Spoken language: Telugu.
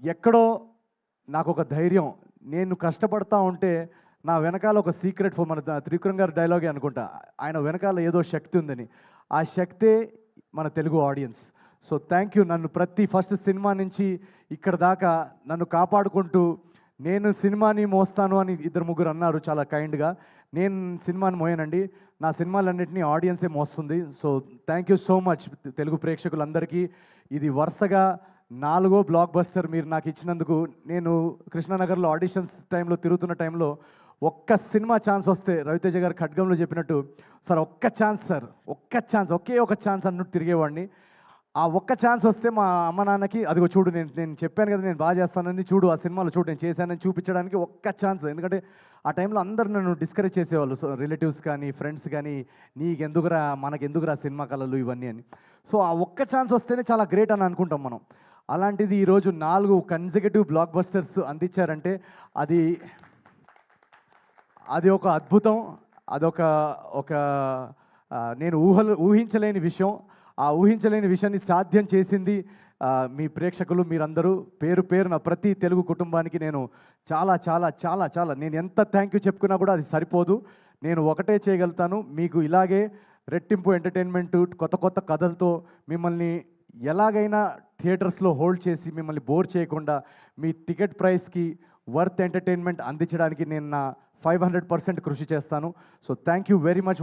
ఎక్కడో నాకొక ధైర్యం, నేను కష్టపడతా ఉంటే నా వెనకాల ఒక సీక్రెట్ మన త్రివిక్రమ్ గారి డైలాగే అనుకుంటా. ఆయన వెనకాల ఏదో శక్తి ఉందని. ఆ శక్తే మన Telugu audience. So thank you. నన్ను ప్రతి ఫస్ట్ సినిమా నుంచి ఇక్కడ దాకా నన్ను కాపాడుకుంటూ, నేను సినిమాని మోస్తాను అని ఇద్దరు ముగ్గురు అన్నారు చాలా కైండ్గా. నేను సినిమాని మోయనండి, నా సినిమాలన్నింటినీ ఆడియన్సే మోస్తుంది. So thank you so much Telugu ప్రేక్షకులందరికీ. ఇది వరుసగా 4గో బ్లాక్ బస్టర్ మీరు నాకు ఇచ్చినందుకు. నేను కృష్ణానగర్లో ఆడిషన్స్ టైంలో తిరుగుతున్న టైంలో ఒక్క సినిమా ఛాన్స్ వస్తే రవితేజ గారు ఖడ్గంలో చెప్పినట్టు, సార్ ఒక్క ఛాన్స్ సార్, ఒక్క ఛాన్స్, ఒకే ఒక ఛాన్స్ అన్నట్టు తిరిగేవాడిని. ఆ ఒక్క ఛాన్స్ వస్తే మా అమ్మ నాన్నకి అదిగో చూడు, నేను చెప్పాను కదా నేను బాగా చేస్తానని, చూడు ఆ సినిమాలో చూడు నేను చేశానని చూపించడానికి ఒక్క ఛాన్స్. ఎందుకంటే ఆ టైంలో అందరు నన్ను డిస్కరేజ్ చేసేవాళ్ళు, సో రిలేటివ్స్ కానీ ఫ్రెండ్స్ కానీ, నీకెందుకురా మనకెందుకురా సినిమా కళలు ఇవన్నీ అని. సో ఆ ఒక్క ఛాన్స్ వస్తేనే చాలా గ్రేట్ అని అనుకుంటాం మనం. అలాంటిది ఈరోజు 4 కన్సిక్యూటివ్ బ్లాక్ బస్టర్స్ అందించారంటే అది ఒక అద్భుతం. అదొక నేను ఊహించలేని విషయం. ఆ ఊహించలేని విషయాన్ని సాధ్యం చేసింది మీ ప్రేక్షకులు మీరందరూ. పేరు పేరున ప్రతి తెలుగు కుటుంబానికి నేను చాలా చాలా చాలా చాలా నేను ఎంత థ్యాంక్ యూ చెప్పుకున్నా కూడా అది సరిపోదు. నేను ఒకటే చేయగలుగుతాను, మీకు ఇలాగే రెట్టింపు ఎంటర్టైన్మెంట్ కొత్త కొత్త కథలతో మిమ్మల్ని ఎలాగైనా థియేటర్స్లో హోల్డ్ చేసి మిమ్మల్ని బోర్ చేయకుండా మీ టికెట్ ప్రైస్కి వర్త్ ఎంటర్టైన్మెంట్ అందించడానికి నేను నా 500% కృషి చేస్తాను. So thank you very much.